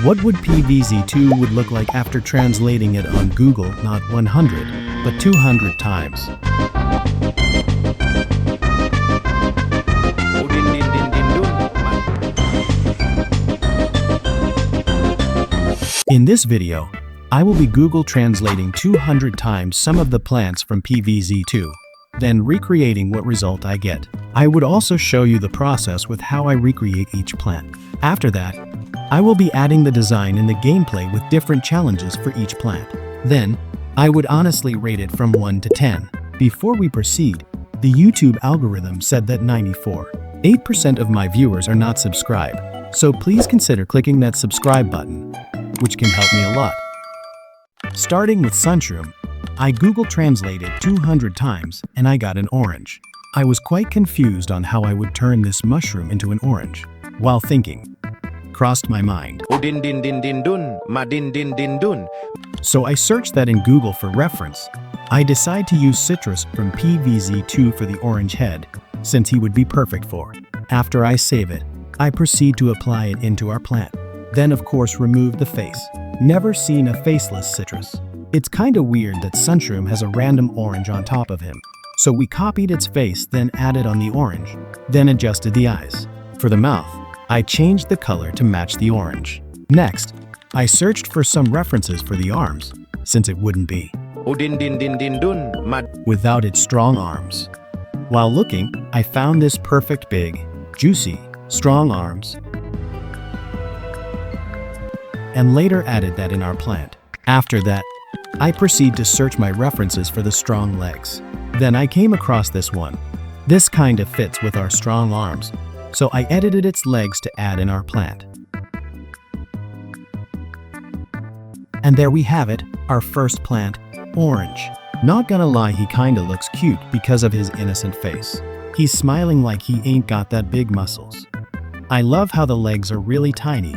What would PVZ2 would look like after translating it on Google not 100, but 200 times? In this video, I will be Google translating 200 times some of the plants from PVZ2, then recreating what result I get. I would also show you the process with how I recreate each plant. After that, I will be adding the design in the gameplay with different challenges for each plant. Then, I would honestly rate it from 1 to 10. Before we proceed, the YouTube algorithm said that 94.8% of my viewers are not subscribed, so please consider clicking that subscribe button, which can help me a lot. Starting with Sunshroom, I Google translated 200 times and I got an orange. I was quite confused on how I would turn this mushroom into an orange. While thinking, crossed my mind. So I searched that in Google for reference. I decide to use citrus from PVZ2 for the orange head, since he would be perfect for. After I save it, I proceed to apply it into our plant. Then of course remove the face. Never seen a faceless citrus. It's kinda weird that Sunshroom has a random orange on top of him. So we copied its face, then added on the orange, then adjusted the eyes. For the mouth, I changed the color to match the orange. Next, I searched for some references for the arms, since it wouldn't be without its strong arms. While looking, I found this perfect big, juicy, strong arms, and later added that in our plant. After that, I proceed to search my references for the strong legs. Then I came across this one. This kinda fits with our strong arms, so I edited its legs to add in our plant. And there we have it, our first plant, orange. Not gonna lie, he kinda looks cute because of his innocent face. He's smiling like he ain't got that big muscles. I love how the legs are really tiny.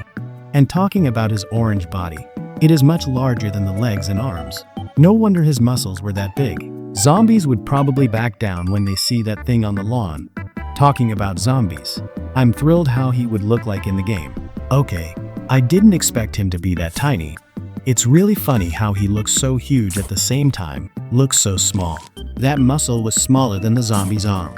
And talking about his orange body, it is much larger than the legs and arms. No wonder his muscles were that big. Zombies would probably back down when they see that thing on the lawn. Talking about zombies, I'm thrilled how he would look like in the game. Okay, I didn't expect him to be that tiny. It's really funny how he looks so huge at the same time, looks so small. That muscle was smaller than the zombie's arm.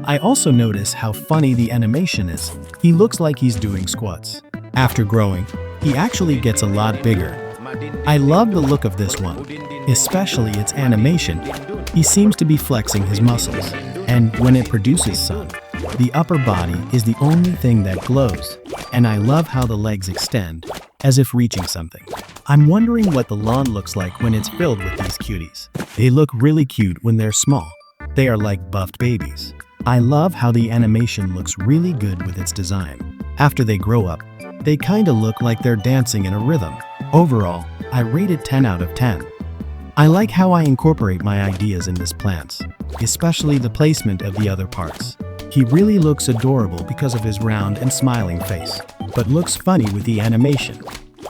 I also notice how funny the animation is. He looks like he's doing squats. After growing, he actually gets a lot bigger. I love the look of this one, especially its animation. He seems to be flexing his muscles, and when it produces sun, the upper body is the only thing that glows, and I love how the legs extend, as if reaching something. I'm wondering what the lawn looks like when it's filled with these cuties. They look really cute when they're small. They are like buffed babies. I love how the animation looks really good with its design. After they grow up, they kinda look like they're dancing in a rhythm. Overall, I rate it 10 out of 10. I like how I incorporate my ideas in this plants, especially the placement of the other parts. He really looks adorable because of his round and smiling face, but looks funny with the animation.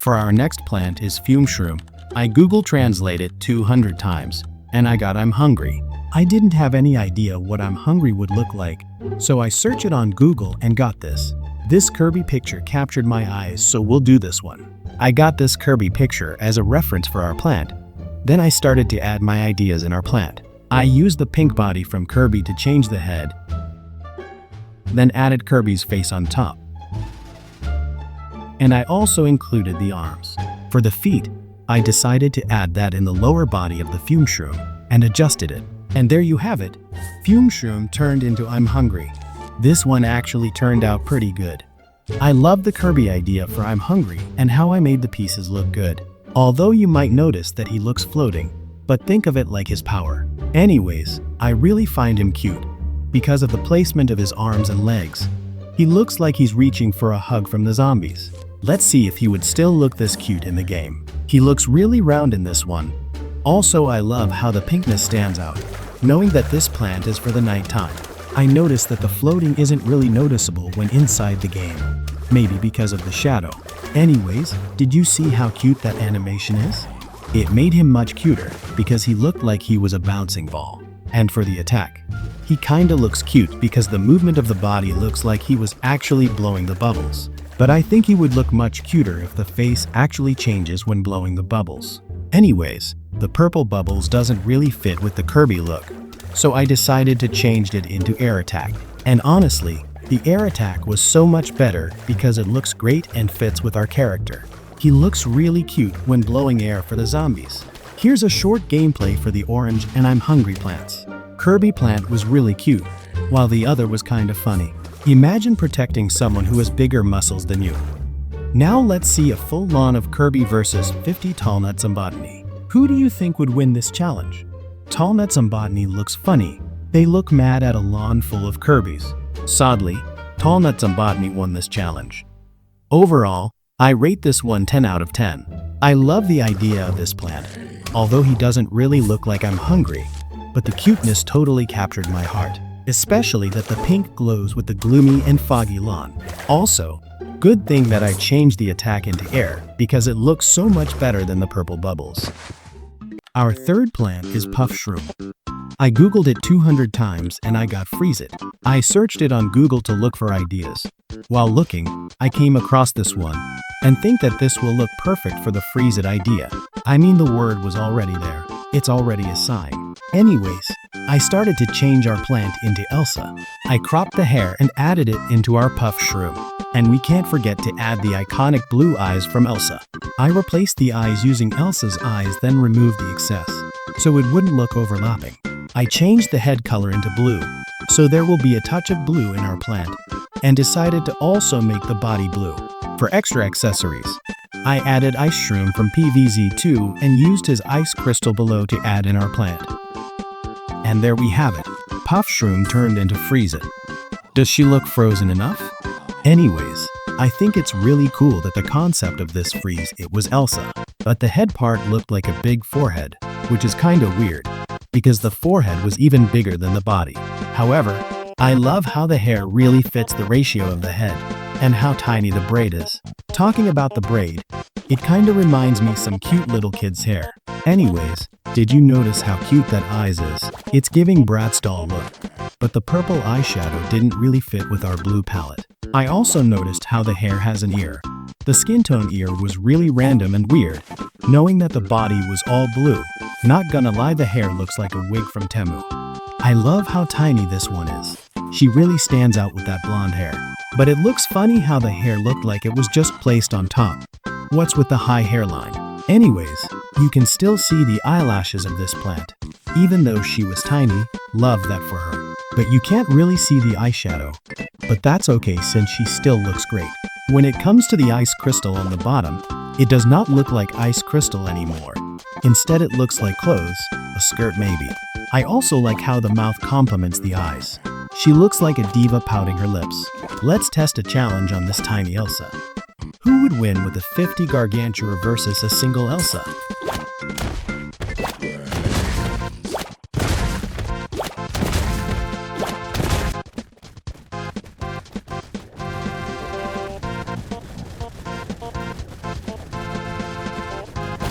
For our next plant is Fumeshroom. I Google translate it 200 times, and I got I'm hungry. I didn't have any idea what I'm hungry would look like, so I searched it on Google and got this. This Kirby picture captured my eyes, so we'll do this one. I got this Kirby picture as a reference for our plant. Then I started to add my ideas in our plant. I used the pink body from Kirby to change the head, then added Kirby's face on top. And I also included the arms. For the feet, I decided to add that in the lower body of the Fumeshroom and adjusted it. And there you have it. Fumeshroom turned into I'm hungry. This one actually turned out pretty good. I love the Kirby idea for I'm hungry and how I made the pieces look good. Although you might notice that he looks floating, but think of it like his power. Anyways, I really find him cute because of the placement of his arms and legs. He looks like he's reaching for a hug from the zombies. Let's see if he would still look this cute in the game. He looks really round in this one. Also, I love how the pinkness stands out, knowing that this plant is for the nighttime. I noticed that the floating isn't really noticeable when inside the game, maybe because of the shadow. Anyways, did you see how cute that animation is? It made him much cuter because he looked like he was a bouncing ball. And for the attack, he kinda looks cute because the movement of the body looks like he was actually blowing the bubbles. but I think he would look much cuter if the face actually changes when blowing the bubbles. Anyways, the purple bubbles doesn't really fit with the Kirby look, so I decided to change it into air attack. And honestly, the air attack was so much better because it looks great and fits with our character. He looks really cute when blowing air for the zombies. Here's a short gameplay for the orange and I'm hungry plants. Kirby plant was really cute, while the other was kinda funny. Imagine protecting someone who has bigger muscles than you. Now let's see a full lawn of Kirby versus 50 Tallnut Zombotany. Who do you think would win this challenge? Tallnut Zombotany looks funny. They look mad at a lawn full of Kirbys. Sadly, Tallnut Zombotany won this challenge. Overall, I rate this one 10 out of 10. I love the idea of this plant, although he doesn't really look like I'm hungry, but the cuteness totally captured my heart, especially that the pink glows with the gloomy and foggy lawn. Also, good thing that I changed the attack into air because it looks so much better than the purple bubbles. Our third plant is Puffshroom. I googled it 200 times and I got Freeze It. I searched it on Google to look for ideas. While looking, I came across this one and think that this will look perfect for the Freeze It idea. I mean, the word was already there. It's already a sign. Anyways, I started to change our plant into Elsa. I cropped the hair and added it into our Puffshroom. And we can't forget to add the iconic blue eyes from Elsa. I replaced the eyes using Elsa's eyes, then removed the excess, so it wouldn't look overlapping. I changed the head color into blue, so there will be a touch of blue in our plant, and decided to also make the body blue. For extra accessories, I added Iceshroom from PVZ2 and used his ice crystal below to add in our plant. And there we have it. Puffshroom turned into Freeze It. Does she look frozen enough? Anyways, I think it's really cool that the concept of this Freeze It was Elsa, but the head part looked like a big forehead, which is kinda weird, because the forehead was even bigger than the body. However, I love how the hair really fits the ratio of the head, and how tiny the braid is. Talking about the braid, it kinda reminds me some cute little kid's hair. Anyways, did you notice how cute that eyes is? It's giving Bratz doll look, but the purple eyeshadow didn't really fit with our blue palette. I also noticed how the hair has an ear. The skin tone ear was really random and weird, knowing that the body was all blue. Not gonna lie, the hair looks like a wig from Temu. I love how tiny this one is. She really stands out with that blonde hair. But it looks funny how the hair looked like it was just placed on top. What's with the high hairline? Anyways, you can still see the eyelashes of this plant. Even though she was tiny, love that for her. But you can't really see the eyeshadow. But that's okay since she still looks great. When it comes to the ice crystal on the bottom, it does not look like ice crystal anymore. Instead, it looks like clothes, a skirt maybe. I also like how the mouth complements the eyes. She looks like a diva pouting her lips. Let's test a challenge on this tiny Elsa. Who would win with a 50 Gargantua versus a single Elsa?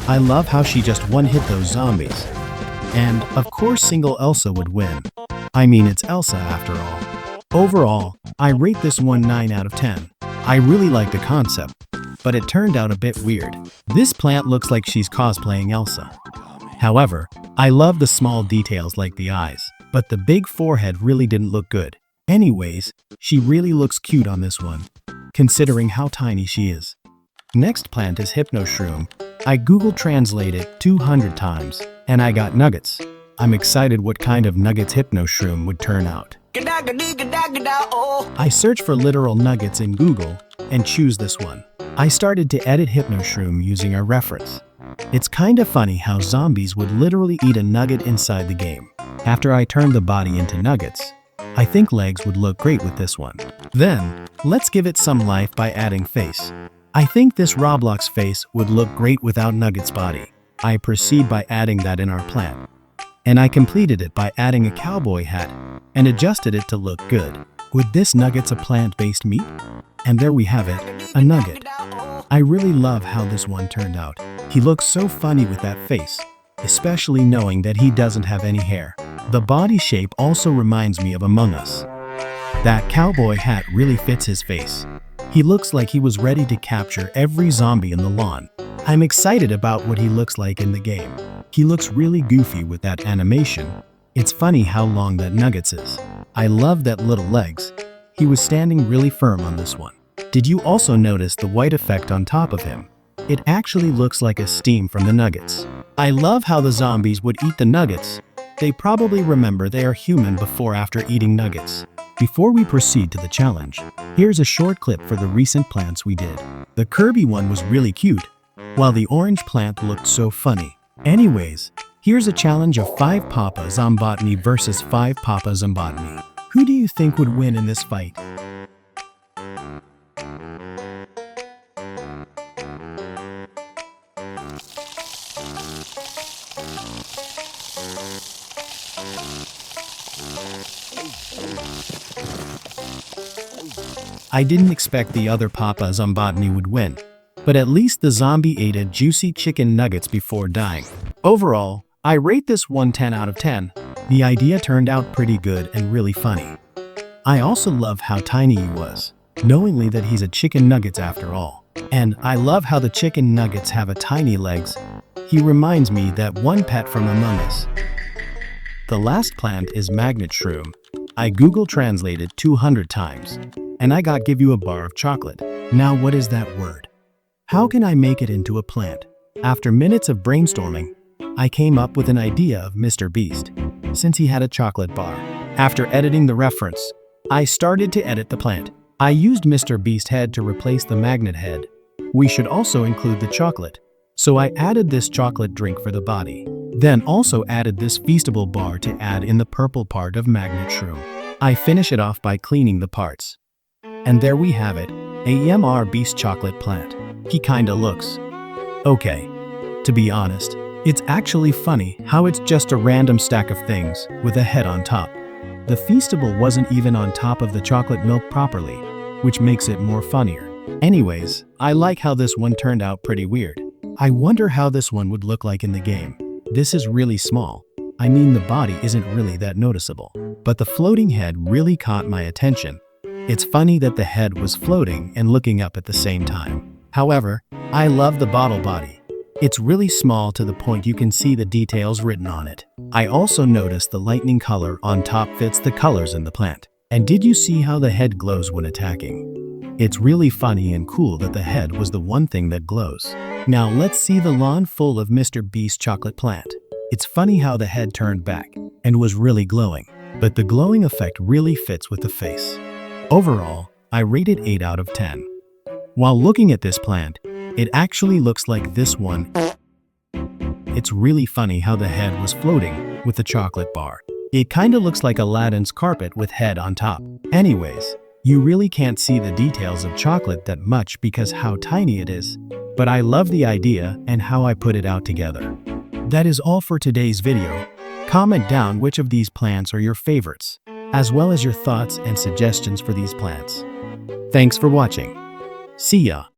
I love how she just one-hit those zombies. And, of course, single Elsa would win. I mean, it's Elsa after all. Overall, I rate this one 9 out of 10. I really like the concept, but it turned out a bit weird. This plant looks like she's cosplaying Elsa. However, I love the small details like the eyes, but the big forehead really didn't look good. Anyways, she really looks cute on this one, considering how tiny she is. Next plant is Hypnoshroom. I Google Translate it 200 times, and I got nuggets. I'm excited what kind of nuggets Hypnoshroom would turn out. I search for literal nuggets in Google and choose this one. I started to edit Hypnoshroom using a reference. It's kinda funny how zombies would literally eat a nugget inside the game. After I turned the body into nuggets, I think legs would look great with this one. Then, let's give it some life by adding face. I think this Roblox face would look great without Nugget's body. I proceed by adding that in our plant. And I completed it by adding a cowboy hat and adjusted it to look good. With this Nugget's a plant-based meat? And there we have it, a nugget. I really love how this one turned out. He looks so funny with that face, especially knowing that he doesn't have any hair. The body shape also reminds me of Among Us. That cowboy hat really fits his face. He looks like he was ready to capture every zombie in the lawn. I'm excited about what he looks like in the game. He looks really goofy with that animation. It's funny how long that Nuggets is. I love that little legs. He was standing really firm on this one. Did you also notice the white effect on top of him? It actually looks like a steam from the nuggets. I love how the zombies would eat the nuggets. They probably remember they are human before after eating nuggets. Before we proceed to the challenge, here's a short clip for the recent plants we did. The Kirby one was really cute, while the orange plant looked so funny. Anyways, here's a challenge of 5 Papa Zombotany versus 5 Papa Zombotany. Who do you think would win in this fight? I didn't expect the other Papa Zombotany would win, but at least the zombie ate a juicy chicken nuggets before dying. Overall, I rate this one 10 out of 10. The idea turned out pretty good and really funny. I also love how tiny he was, knowingly that he's a chicken nuggets after all. And I love how the chicken nuggets have a tiny legs. He reminds me that one pet from Among Us. The last plant is Magnetshroom. I Google translated 200 times, and I got give you a bar of chocolate. Now what is that word? How can I make it into a plant? After minutes of brainstorming, I came up with an idea of Mr. Beast, since he had a chocolate bar. After editing the reference, I started to edit the plant. I used Mr. Beast head to replace the magnet head. We should also include the chocolate, so I added this chocolate drink for the body. Then also added this feastable bar to add in the purple part of Magnetshroom. I finish it off by cleaning the parts. And there we have it, a Mr. Beast chocolate plant. He kinda looks okay. To be honest, it's actually funny how it's just a random stack of things with a head on top. The feastable wasn't even on top of the chocolate milk properly, which makes it more funnier. Anyways, I like how this one turned out pretty weird. I wonder how this one would look like in the game. This is really small. I mean, the body isn't really that noticeable, but the floating head really caught my attention. It's funny that the head was floating and looking up at the same time. However, I love the bottle body. It's really small to the point you can see the details written on it. I also noticed the lightning color on top fits the colors in the plant. And did you see how the head glows when attacking? It's really funny and cool that the head was the one thing that glows. Now let's see the lawn full of Mr. Beast chocolate plant. It's funny how the head turned back and was really glowing, but the glowing effect really fits with the face. Overall, I rate it 8 out of 10. While looking at this plant, it actually looks like this one. It's really funny how the head was floating with the chocolate bar. It kinda looks like Aladdin's carpet with head on top. Anyways, you really can't see the details of chocolate that much because how tiny it is. But I love the idea and how I put it out together. That is all for today's video. Comment down which of these plants are your favorites, as well as your thoughts and suggestions for these plants. Thanks for watching. See ya!